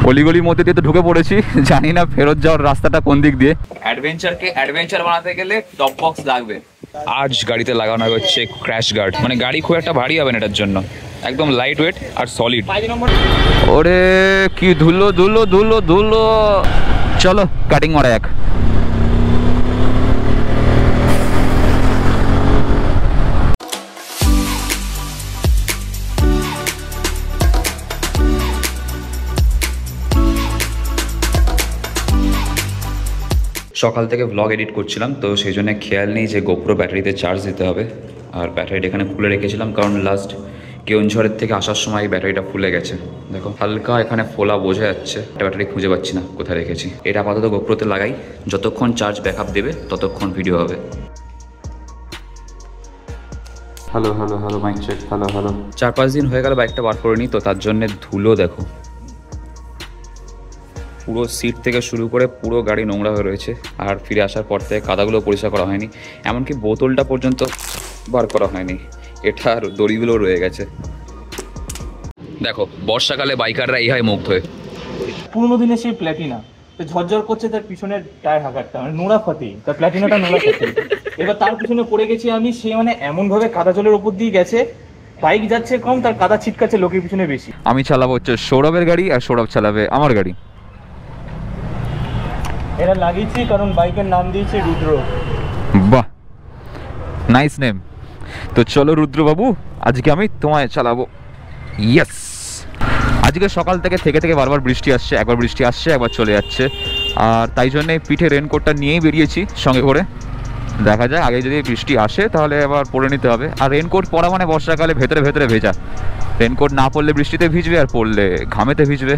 অলিগলির মধ্যে দিয়ে তো ঢুকে পড়েছি, জানি না ফেরত যাওয়ার রাস্তাটা কোন দিক দিয়ে। অ্যাডভেঞ্চারকে অ্যাডভেঞ্চার বানাতে গেলে টপ বক্স লাগবে। আজ গাড়িতে লাগানো হচ্ছে ক্র্যাশ গার্ড, মানে গাড়ি খুব একটা ভারী হবে না এটার জন্য, একদম লাইট ওয়েট আর সলিড। ওরে কি ধুলো ধুলো ধুলো ধুলো, চলো কাটিং মারা এক। সকাল থেকে ব্লগ এডিট করছিলাম, তো সেই জন্য খেয়াল নেই যে গোপ্রো ব্যাটারিতে চার্জ দিতে হবে। আর ব্যাটারিটা এখানে খুলে রেখেছিলাম, কারণ লাস্ট কেওনঝড়ের থেকে আসার সময় এই ব্যাটারিটা ফুলে গেছে। দেখো হালকা এখানে ফোলা বোঝা যাচ্ছে, একটা ব্যাটারি খুঁজে পাচ্ছি না কোথায় রেখেছি। এটা আপাতত গোপ্রোতে লাগাই, যতক্ষণ চার্জ ব্যাকআপ দেবে ততক্ষণ ভিডিও হবে। Hello hello hello mic check, hello hello. 4-5 দিন হয়ে গেল বাইকটা বার করিনি, তো তার জন্য ধুলো দেখো, পুরো সিট থেকে শুরু করে পুরো গাড়ি নোংরা হয়ে রয়েছে। আর ফিরে আসার পর থেকে কাদাগুলো পরিষ্কার করা হয়নি, এমনকি বোতলটা পর্যন্ত বার করা হয়নি, এটার দড়িগুলো রয়ে গেছে। দেখো বর্ষাকালে বাইকাররা এই হয় মুগ্ধ হয়ে। পুরোনো দিনে সেই প্ল্যাটিনা ঝরঝর করছে, তার পিছনের টায়ার হাগারটা মানে নোড়া ফাটেই, তার প্ল্যাটিনাটা নোড়া ফাটেই। এবার তার পিছনে পড়ে গেছি আমি, সে মানে এমন ভাবে কাদা জলের উপর দিয়ে গেছে, বাইক যাচ্ছে কম, তার কাদা ছিটকাচ্ছে লোকের পিছনে বেশি। আমি চালাবো হচ্ছে সৌরভের গাড়ি, আর সৌরভ চালাবে আমার গাড়ি। এরা লাগিয়েছি কারণ বাইকের নাম দিয়েছে রুদ্র। বাহ, নাইস নেম। তো চলো রুদ্রবাবু, আজকে আমি তোমায় চালাবো। ইয়েস। আজকে সকাল থেকে থেকে বারবার বৃষ্টি আসছে, একবার বৃষ্টি আসছে একবার চলে যাচ্ছে, আর তাই জন্যে পিঠে রেনকোটটা নিয়েই বেরিয়েছি সঙ্গে করে। দেখা যায় আগে যদি বৃষ্টি আসে তাহলে আবার পরে নিতে হবে। আর রেনকোট পরা মানে বর্ষাকালে ভেতরে ভেতরে ভেজা, রেনকোট না পরলে বৃষ্টিতে ভিজবে আর পরলে ঘামেতে ভিজবে।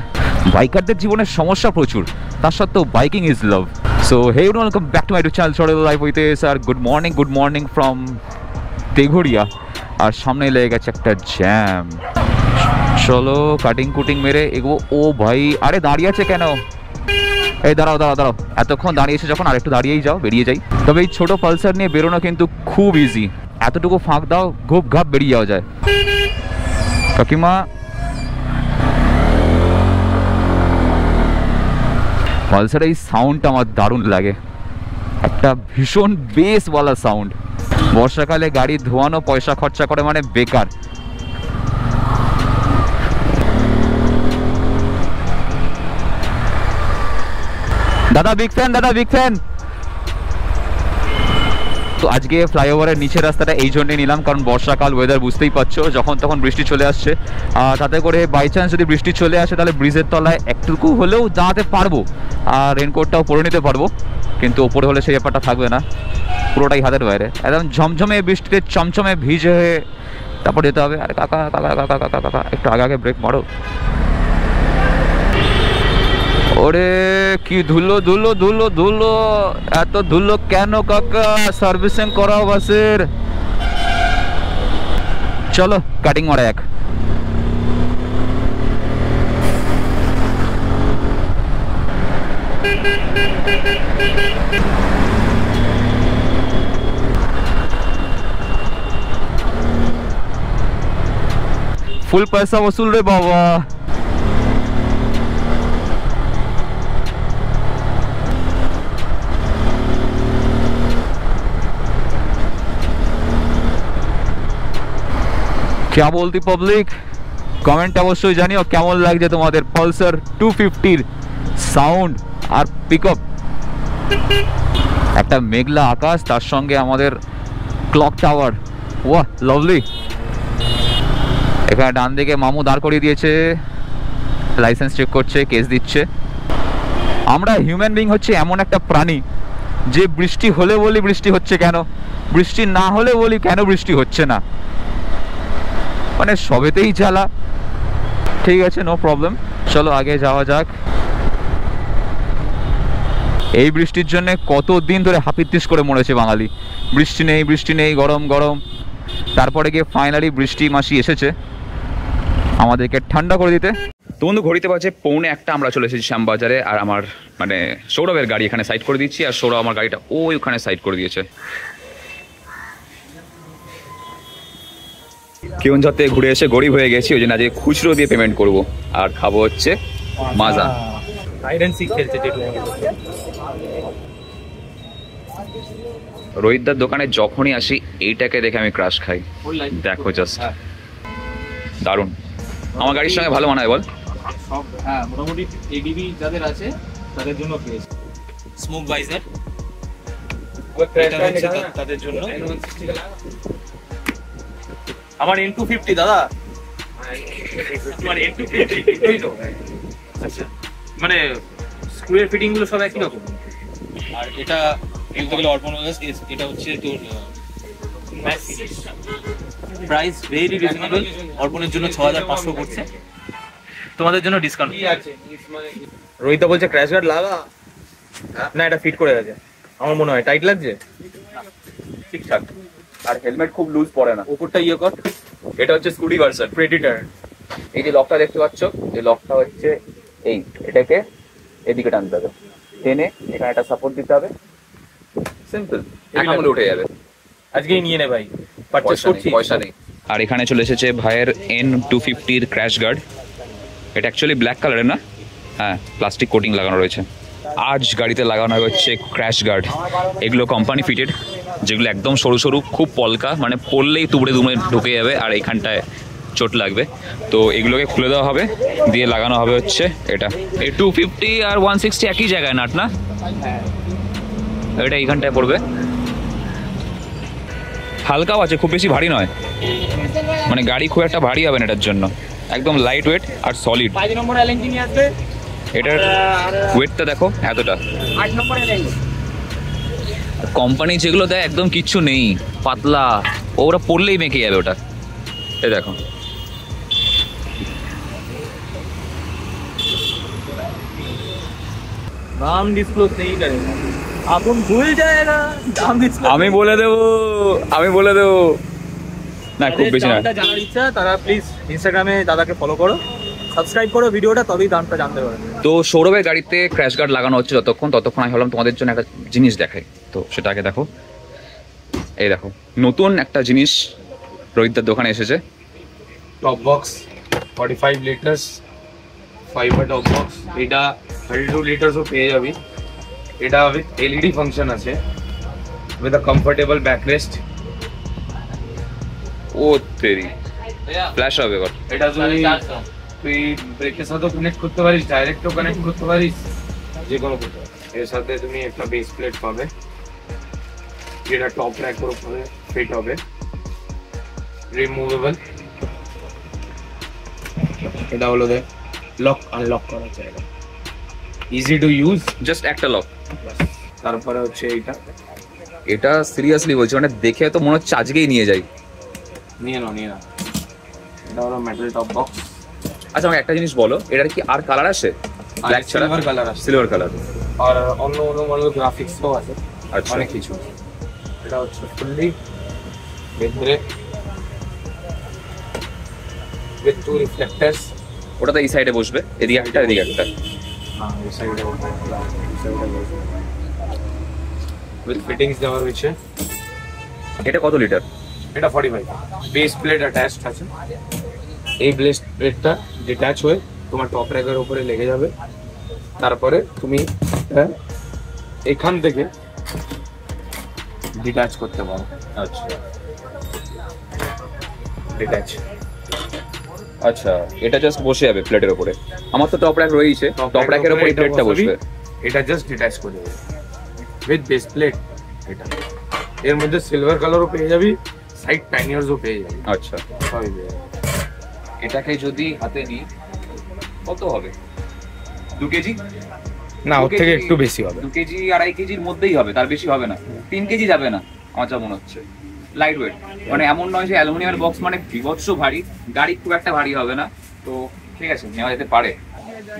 বাইকারদের জীবনের সমস্যা প্রচুর, তার সত্ত্বেও biking is love. So hey welcome back to my YouTube channel Throttle live with S. আর গুড মর্নিং ফ্রম তেঘড়িয়া। আর সামনে লেগে গেছে একটা জ্যাম, চলো কাটিং কুটিং মেরে এগো। ও ভাই, আরে দাঁড়িয়ে আছে কেন? এই দাঁড়াও দাঁড়াও দাঁড়াও, এতক্ষণ দাঁড়িয়েছে যখন আর একটু দাঁড়িয়েই যাও, বেরিয়ে যাই। তবে এই ছোটো পালসার নিয়ে বেরোনো কিন্তু খুব ইজি, এতটুকু ফাঁক দাও ঘুপ ঘাপ বেরিয়ে যাওয়া যায়। কাকিমা, পালসার এই সাউন্ডটা আমার দারুণ লাগে, একটা ভীষণ বেসওয়ালা সাউন্ড। বর্ষাকালে গাড়ি ধোয়ানো পয়সা খরচা করে মানে বেকার। দাদা বিগ ফ্যান, দাদা বিগ ফ্যান। তো আজকে ফ্লাইওভারের নিচের রাস্তাটা এই জন্যই নিলাম, কারণ বর্ষাকাল, ওয়েদার বুঝতেই পারছো, যখন তখন বৃষ্টি চলে আসছে। তাতে করে বাই চান্স যদি বৃষ্টি চলে আসে তাহলে ব্রিজের তলায় একটুকু হলেও দাঁড়াতে পারবো, আর রেনকোটটাও পরে নিতে পারবো। কিন্তু ওপরে হলে সেই ব্যাপারটা থাকবে না, পুরোটাই হাতের বাইরে। একদম ঝমঝমে বৃষ্টিতে চমচমে ভিজে হয়ে তারপর যেতে হবে। আরে কাকা কাকা কাকা কাকা কাকা, একটু আগে আগে ব্রেক মারো। ওরে কি ধুলো ধুলো ধুলো ধুলো, এত ধুলো কেন কাকা? সার্ভিসিং করাও বাসের। চলো কাটিং মারা এক। ফুল পয়সা वसूल রে বাবা। क्या बोलती पब्लिक? कमेंट अवश्य जानियो केमन लागছে তোমাদের পালসার 250 সাউন্ড আর পিকআপ। একটা মেঘলা আকাশ, তার সঙ্গে আমাদের ক্লক টাওয়ার, ওয়াহ লাভলি। এখানে ডান দিকে মামু দাঁড় করিয়ে দিয়েছে, লাইসেন্স চেক করছে, কেস দিচ্ছে। আমরা হিউম্যান বিং হচ্ছে এমন একটা প্রাণী যে বৃষ্টি হলে বলি বৃষ্টি হচ্ছে কেন, বৃষ্টি না হলে বলি কেন বৃষ্টি হচ্ছে না, মানে সবেতেই জ্বালা। ঠিক আছে, নো প্রবলেম, চলো আগে যাওয়া যাক। এই বৃষ্টির জন্য কতদিন ধরে হাপিত্তিস করে মরেছে বাঙালি, বৃষ্টি নেই বৃষ্টি নেই, গরম গরম। তারপরে গিয়ে ফাইনালি বৃষ্টি মাসি এসেছে আমাদেরকে ঠান্ডা করে দিতে। তো বন্ধু ঘড়িতে বাজে 1:45, আমরা চলে এসেছি শ্যামবাজারে। আর আমার মানে সৌরভের গাড়ি এখানে সাইড করে দিচ্ছি, আর সৌরভ আমার গাড়িটা ওখানে সাইড করে দিয়েছে। কেওনঝড় থেকে ঘুরে এসে গরিব হয়ে গেছি, ওই জন্য আজকে খুচরো দিয়ে পেমেন্ট করবো, আর খাবো হচ্ছে মাজা। হাইড এন্ড সিক খেলছে যেটু। রোহিতদার দোকানে যখনই আসি এইটাকে দেখে আমি ক্রাশ খাই। দেখো জাস্ট দারুণ। আমার গাড়ির সঙ্গে ভালো মানায় বল। সব হ্যাঁ মোটামুটি এডিবি যাদের আছে তাদের জন্য বেস্ট। স্মোক ভাইজার তাদের জন্য। আমার N250 দাদা, আমার N250 আচ্ছা, মানে স্ক্রুয়ের ফিটিং গুলো সব একই রকম। আর এটা বলতে গেলে অর্পণোগাস, এটা হচ্ছে তোর matte finish. Price very reasonable. অর্পণের জন্য 6500 করছে, তোমাদের জন্য ডিসকাউন্ট আছে। রোহিত বলছে ক্র্যাশ গার্ড লাগা না, এটা ফিট করে গেছে আমার মনে হয়। টাইট লাগছে ঠিকঠাক। আর হেলমেট খুব লুজ পড়ে না। উপরটা ইয়ে কর। এটা হচ্ছে স্কুটি ভার্সন প্রেডিটর। এই যে লকটা দেখতে পাচ্ছ, এই লকটা হচ্ছে এই, এটাকে এদিকে টানতে হবে, টেনে এখানে একটা সাপোর্ট দিতে হবে, সিম্পল, এক আমলে উঠে যাবে। আজকেই নিয়ে নে ভাই, পারচেজ করছি, পয়সা নেই। আর এখানে চলে এসেছে ভাইয়ের N250 ক্র্যাশ গার্ড। এটা অ্যাকচুয়ালি ব্ল্যাক কালারের না, হ্যাঁ প্লাস্টিক কোটিং লাগানো রয়েছে। আজ গাড়িতে লাগানো হচ্ছে ক্র্যাশ গার্ড। এগুলো কোম্পানি ফিটেড, যেগুলো একদম সরু সরু, খুব পলকা, মানে পড়লেই তুবড়ে দুমড়ে ঢুকে যাবে আর এইখানটায় চোট লাগবে। তো এগুলোকে খুলে দেওয়া হবে, দিয়ে লাগানো হবে হচ্ছে এটা। এই 250 আর 160 একই জায়গায় নাট না, এটা এইখানটায় পড়বে। হালকাও আছে, খুব বেশি ভারী নয়, মানে গাড়ি খুব একটা ভারী হবে না এটার জন্য, একদম লাইট ওয়েট আর সলিড। 5 নম্বর এলএনজি নিয়ে আসবে। এটার ওয়েটটা দেখো এতটা। 8 নম্বর এলএনজি কোম্পানি যেগুলো দেয় একদম কিচ্ছু নেই, পাতলা, ওরা পড়লেই মেকে যাবে ওটা। এই দেখো দাম ডিসক্লোজ नहीं करेगा, आपन भूल जाएगा দাম ডিসক্লোজ। আমি বলে দেবো না, খুব বেশি না। দামটা জানার ইচ্ছা তারা প্লিজ ইনস্টাগ্রামে দাদাকে ফলো করো, সাবস্ক্রাইব করো ভিডিওটা, তবেই দামটা জানতে পারবে। তো সৌরভের গাড়িতে ক্র্যাশ গার্ড লাগানো হচ্ছে ততক্ষণ আমি ভাবলাম তোমাদের জন্য একটা জিনিস দেখাই। তো সেটা আগে দেখো, এই দেখো নতুন একটা জিনিস রোহিতদার দোকানে এসেছে। TOPBOX 45 litres fibre TOPBOX। এটা 32 লিটার্সও পেয়ে যাবি। এটা উইথ এলইডি ফাংশন আছে, উইথ আ কমফোর্টেবল ব্যাকরেস্ট। ও তেরি, ফ্ল্যাশ হবে এবার। এটা তুই ব্রেকের সাথেও কানেক্ট করতে পারিস, ডাইরেক্টও কানেক্ট করতে পারিস, যে কোনো কিছু। এর সাথে তুমি একটা বেস প্লেট পাবে, যেটা টপ র্যাকের উপরে ফিট হবে, রিমুভেবল। এটা হলো দেখ লক আনলক করা জায়গা, ইজি টু ইউজ, জাস্ট একটা লক। তারপরে হচ্ছে এইটা, এটা সিরিয়াসলি বলছি, মানে দেখে তো মনে হচ্ছে আজকেই নিয়ে যাই। নিয়ে নাও। এটা হলো মেটাল TOPBOX। আচ্ছা আমাকে একটা জিনিস বলো, এটার কি আর কালার আছে? ব্ল্যাক ছাড়া সিলভার কালার আছে, সিলভার কালার, আর অন্য মডেল গ্রাফিক্সও আছে, আচ্ছা অনেক কিছু। এটা হচ্ছে ফুললি ভেতরে উইথ 2 রিফ্লেক্টরস। ওটা তো এই সাইডে বসবে, এদিকে একটা এদিকে একটা, হ্যাঁ এই সাইডে উইথ ফিটিংস দেওয়া রয়েছে। এটা কত লিটার? এটা 45। বেস প্লেট অ্যাটাচড আছে, এই বেস প্লেটটা ডিট্যাচ হয়ে তোমার টপ র্যাকের উপরে লেগে যাবে। তারপরে তুমি এখান থেকে ডিট্যাচ করতে পারো। আচ্ছা ডিট্যাচ, আচ্ছা, এটা জাস্ট বসে যাবে প্লেটের উপরে। আমার তো টপ র্যাক রয়েছে, টপ র্যাকের উপরে প্লেটটা বসবে। এটা জাস্ট ডিট্যাচ করে দেবে উইথ বেস প্লেট। এটা এর মধ্যে সিলভার কালারও পেয়ে যাবি, সাইড প্যানিয়ার্সও পেয়ে যাবি। আচ্ছা, সবই পেয়ে যাবি। এটাকে যদি হাতে নিই কত হবে? 2 কেজি? না, ওর থেকে একটু বেশি হবে। 2 কেজি 2.5 কেজির মধ্যেই হবে, তার বেশি হবে না। 3 কেজি যাবে না আমার যা মনে হচ্ছে। লাইট ওয়েট, মানে এমন নয় যে অ্যালুমিনিয়ামের বক্স মানে বিভৎস ভারী, গাড়ি খুব একটা ভারী হবে না। তো ঠিক আছে, নেওয়া যেতে পারে।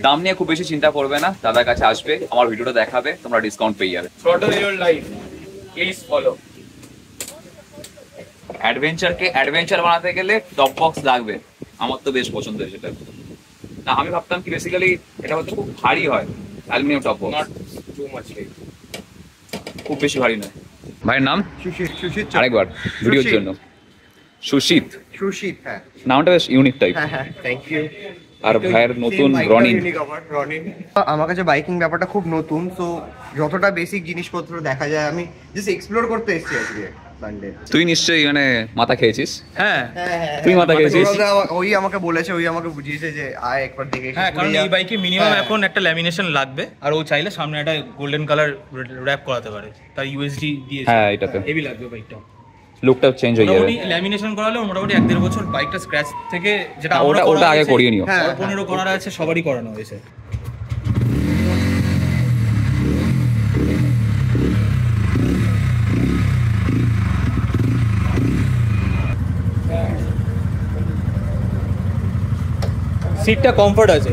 দাম নিয়ে খুব বেশি চিন্তা করবে না, দাদার কাছে আসবে, আমার ভিডিওটা দেখাবে, তোমরা ডিসকাউন্ট পেয়ে যাবে। Throttle your life, please follow। অ্যাডভেঞ্চারকে অ্যাডভেঞ্চার বানাতে গেলে TOPBOX লাগবে, আমার তো বেশ পছন্দের সেটা। না আমি ভাবতাম কি বেসিক্যালি এটা হয়তো খুব ভারী হয়, aluminium TOPBOX। Not too much heavy। খুব বেশি ভারী নয়। ভাইয়ের নাম? সুশীত আরেকবার ভিডিওর জন্য। সুশীত, সুশীত, হ্যাঁ নামটা বেশ ইউনিক টাইপ। হ্যাঁ থ্যাংক ইউ। আর ভাইয়ের নতুন রনিন। আমার কাছে বাইকিং ব্যাপারটা খুব নতুন, তো যতটা বেসিক জিনিসপত্র দেখা যায় আমি জাস্ট এক্সপ্লোর করতে এসেছি আজকে সানডে। তুই নিশ্চয়ই মানে মাথা খেয়েছিস? হ্যাঁ তুই মাথা খেয়েছিস? ওই আমাকে বলেছে, ওই আমাকে বুঝিয়েছে যে আয় একবার দেখে। হ্যাঁ, কারণ এই বাইকে মিনিমাম এখন একটা ল্যামিনেশন লাগবে, আর ও চাইলে সামনে একটা গোল্ডেন কালার র‍্যাপ করাতে পারে, তার ইউএসডি দিয়ে। হ্যাঁ, এটাতে হেভি লাগবে বাইকটা, লুকটা চেঞ্জ হয়ে যাবে। মোটামুটি ল্যামিনেশন করালে মোটামুটি 1-1.5 বছর বাইকটা স্ক্র্যাচ থেকে, যেটা ওটা আগে করিয়ে নিও। 15 করার আছে, সবারই করানো হয়েছে। সিটটা কমফোর্ট আছে,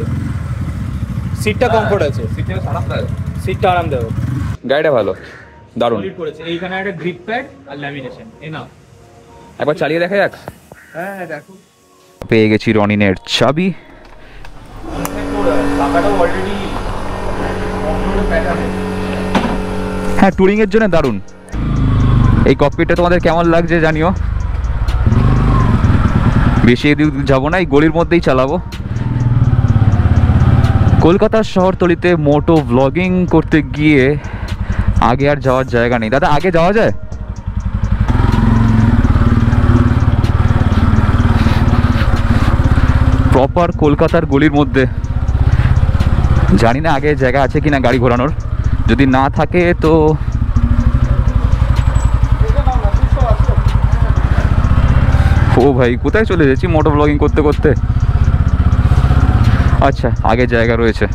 সিটটা আরামদায়ক, গাড়িটা ভালো, দারুণ করেছে। এইখানে একটা গ্রিপ প্যাড আর ল্যামিনেশন, একবার চালিয়ে দেখা যাক। হ্যাঁ দেখো, পেয়ে গেছি রনিনের চাবি। হ্যাঁ, টুরিং এর জন্য দারুণ। এই ককপিটটা তোমাদের কেমন লাগছে জানিও। বেশি এদিক যাবো না, এই গলির মধ্যেই চালাবো। কলকাতার শহরতলিতে মোটো ব্লগিং করতে গিয়ে আগে আর যাওয়ার জায়গা নেই। দাদা, আগে যাওয়া যায়? প্রপার কলকাতার গলির মধ্যে, জানি না আগে জায়গা আছে কিনা গাড়ি ঘোরানোর। যদি না থাকে তো ও ভাই, কোথায় চলে যাচ্ছি মোটো ব্লগিং করতে করতে। আচ্ছা, আগে জায়গা রয়েছে।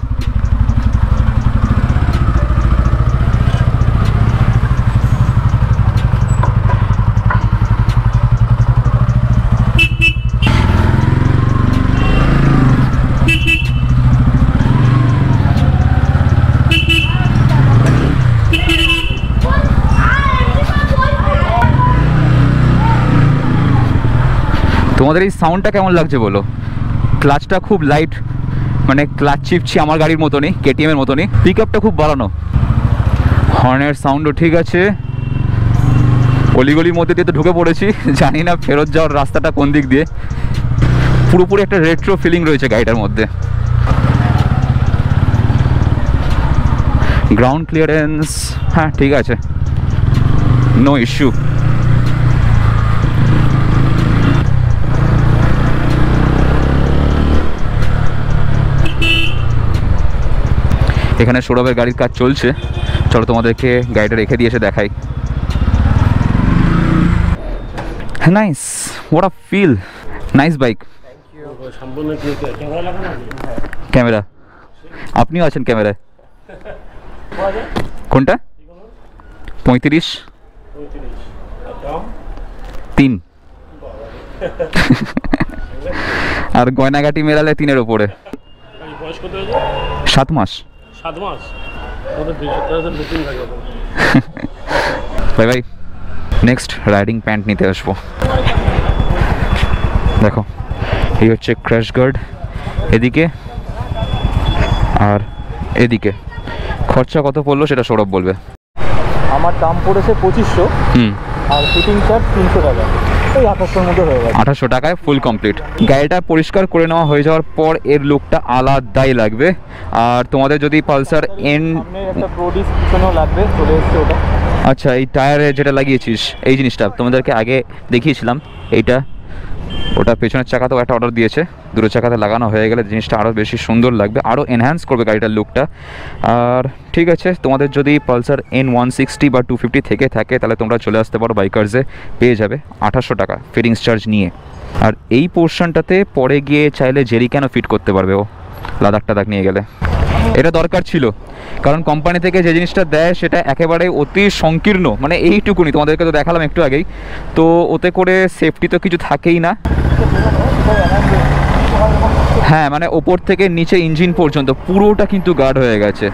তোমাদের এই সাউন্ডটা কেমন লাগছে বলো? ক্লাচটা খুব লাইট, মানে ক্লাচ চিপছি আমার গাড়ির মতনই, কেটিএমের মতনই। পিক আপটা খুব বাড়ানো, হর্নের সাউন্ডও ঠিক আছে। অলিগলির মধ্যে দিয়ে তো ঢুকে পড়েছি, জানি না ফেরত যাওয়ার রাস্তাটা কোন দিক দিয়ে। পুরোপুরি একটা রেট্রো ফিলিং রয়েছে গাড়িটার মধ্যে। গ্রাউন্ড ক্লিয়ারেন্স হ্যাঁ ঠিক আছে, নো ইস্যু। এখানে সৌরভের গাড়ির কাজ চলছে, চলো তোমাদেরকে গাড়িটা রেখে দিয়ে এসে দেখাই। Nice, what a feel, nice bike. Camera, আপনিও আছেন ক্যামেরায়। কোনটা? 35 3 আর গয়নাগাটি মেলালে 3-এর ওপরে। 7 মাস। ভাই ভাই, নেক্সট রাইডিং প্যান্ট নিতে আসবো। দেখো, এই হচ্ছে ক্র্যাশ গার্ড এদিকে আর এদিকে। খরচা কত পড়লো সেটা সৌরভ বলবে। আমার দাম পড়েছে 2500, আর ফিটিং চার্জ 300 টাকা, ওই 2800-র মধ্যে হয়ে গেছে। 2800 টাকায় ফুল কমপ্লিট। গাড়িটা পরিষ্কার করে নেওয়া হয়ে যাওয়ার পর এর লুকটা আলাদাই লাগবে। আর তোমাদের যদি পালসার একটা প্রোডিস পিছনেও লাগবে, চলে এসেছে ওটা। আচ্ছা, এই টায়ারে যেটা লাগিয়েছিস এই জিনিসটা তোমাদেরকে আগে দেখিয়েছিলাম, এইটা ওটা পেছনের চাকাতেও একটা অর্ডার দিয়েছে। দুটো চাকাতে লাগানো হয়ে গেলে জিনিসটা আরও বেশি সুন্দর লাগবে, আরও এনহ্যান্স করবে গাড়িটার লুকটা। আর ঠিক আছে, তোমাদের যদি পালসার N160 বা 250 থেকে থাকে তাহলে তোমরা চলে আসতে পারো বাইকার্সে, পেয়ে যাবে 2800 টাকা ফিটিংস চার্জ নিয়ে। আর এই পোর্শনটাতে পরে গিয়ে চাইলে জেরি কেন ফিট করতে পারবে ও, লাদাখ টাদাখ নিয়ে গেলে। এটা দরকার ছিল, কারণ কোম্পানি থেকে যে জিনিসটা দেয় সেটা একেবারে অতি সংকীর্ণ, মানে এইটুকুনি তোমাদেরকে তো দেখালাম একটু আগেই। তো ওতে করে সেফটি তো কিছু থাকেই না। হ্যাঁ, মানে ওপর থেকে নিচে ইঞ্জিন পর্যন্ত পুরোটা কিন্তু গার্ড হয়ে গেছে।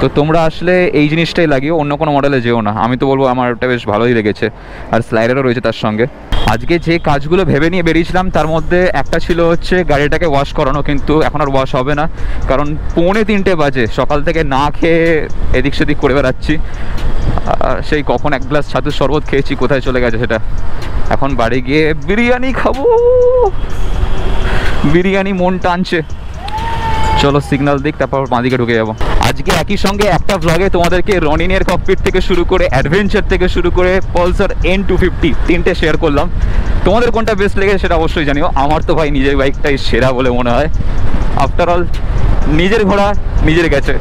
তো তোমরা আসলে এই জিনিসটাই লাগিও, অন্য কোনো মডেলে যেও না। আমি তো বলবো আমার ওটা বেশ ভালোই লেগেছে, আর স্লাইডারও রয়েছে তার সঙ্গে। আজকে যে কাজগুলো ভেবে নিয়ে বেরিয়েছিলাম তার মধ্যে একটা ছিল হচ্ছে গাড়িটাকে ওয়াশ করানো, কিন্তু এখন আর ওয়াশ হবে না, কারণ 2:45 বাজে। সকাল থেকে না খেয়ে এদিক সেদিক করে বেড়াচ্ছি। সেই কখন এক গ্লাস ছাতুর শরবত খেয়েছি, কোথায় চলে গেছে সেটা। এখন বাড়ি গিয়ে বিরিয়ানি খাবো, বিরিয়ানি মন টানছে। চলো সিগন্যাল দিক, তারপর বাঁ দিকে ঢুকে যাবো। আজকে একই সঙ্গে একটা ব্লগে তোমাদেরকে রনিনের ককপিট থেকে শুরু করে অ্যাডভেঞ্চার থেকে শুরু করে পালসার N250 তিনটে শেয়ার করলাম। তোমাদের কোনটা বেস্ট লেগেছে সেটা অবশ্যই জানিও। আমার তো ভাই নিজের বাইকটাই সেরা বলে মনে হয়। আফটার অল নিজের ঘোড়া নিজের গেছে।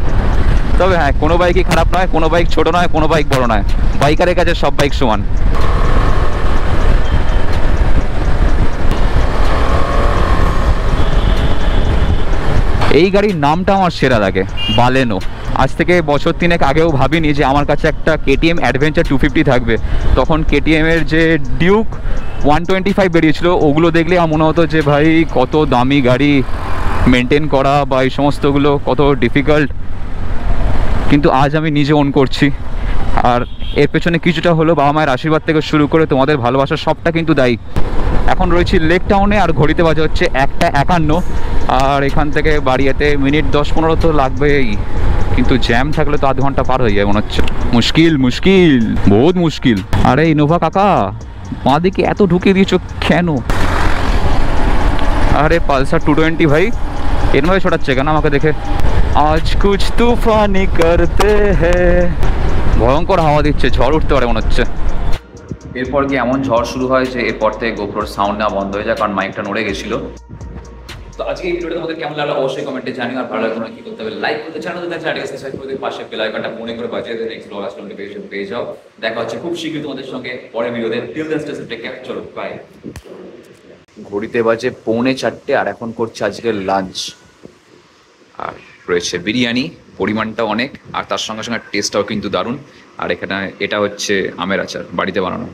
তবে হ্যাঁ, কোনো বাইকই খারাপ নয়, কোনো বাইক ছোট নয়, কোনো বাইক বড় নয়, বাইকারের কাছে সব বাইক সমান। এই গাড়ির নামটা আমার সেরা লাগে, বালেনো। আজ থেকে বছর 3 আগেও ভাবিনি যে আমার কাছে একটা KTM অ্যাডভেঞ্চার 250 থাকবে। তখন KTM এর যে ডিউক 125 বেরিয়েছিল, ওগুলো দেখলে আমার মনে হতো যে ভাই কত দামি গাড়ি, মেনটেন করা বা এই সমস্তগুলো কত ডিফিকাল্ট। কিন্তু আজ আমি নিজে ওন করছি, আর এর পেছনে কিছুটা হলো বাবা মায়ের আশীর্বাদ থেকে শুরু করে তোমাদের ভালোবাসা, সবটা কিন্তু দায়ী। এখন রয়েছি লেক টাউনে, আর ঘড়িতে বাজে হচ্ছে 1:51, আর এখান থেকে বাড়ি যেতে মিনিট 10-15 তো লাগবেই, কিন্তু জ্যাম থাকলে তো আধ ঘন্টা পার হয়ে যায় মনে হচ্ছে। মুশকিল মুশকিল, বহুত মুশকিল। আরে ইনোভা কাকা, বাঁ দিকে এত ঢুকিয়ে দিয়েছো কেন? আরে পালসার 220 ভাই, এরমভাবে ছোটাচ্ছে কেন আমাকে দেখে? আজ কুছ তুফানি করতে হ্যায়। ভয়ঙ্কর হাওয়া দিচ্ছে, ঝড় উঠতে পারে মনে হচ্ছে। এরপর কি এমন ঝড় শুরু হয় যে এরপর থেকে গোপ্রোর সাউন্ড নেওয়া বন্ধ হয়ে যায়, কারণ মাইকটা নড়ে গেছিলো। তো আজকে এই ভিডিওটা তোমাদের কেমন লাগলো অবশ্যই কমেন্টে জানিও। আর ভালো লাগলে তোমরা কি করতে হবে, লাইক করতে, চ্যানেলটাকে সাবস্ক্রাইব করে দিয়ে পাশে বেল আইকনটা মনে করে বাজিয়ে দিয়ে নেক্সট ব্লগ আসলে নোটিফিকেশন পেয়ে যাও। দেখা হচ্ছে খুব শীঘ্রই তোমাদের সঙ্গে পরের ভিডিওতে। Till then stay safe, take care, চলো বাই। ঘড়িতে বাজে 3:45 আর এখন করছে আজকে লাঞ্চ। আর রয়েছে বিরিয়ানি, পরিমাণটা অনেক, আর তার সঙ্গে সঙ্গে টেস্টটাও কিন্তু দারুণ। আর এখানে এটা হচ্ছে আমের আচার, বাড়িতে বানানো।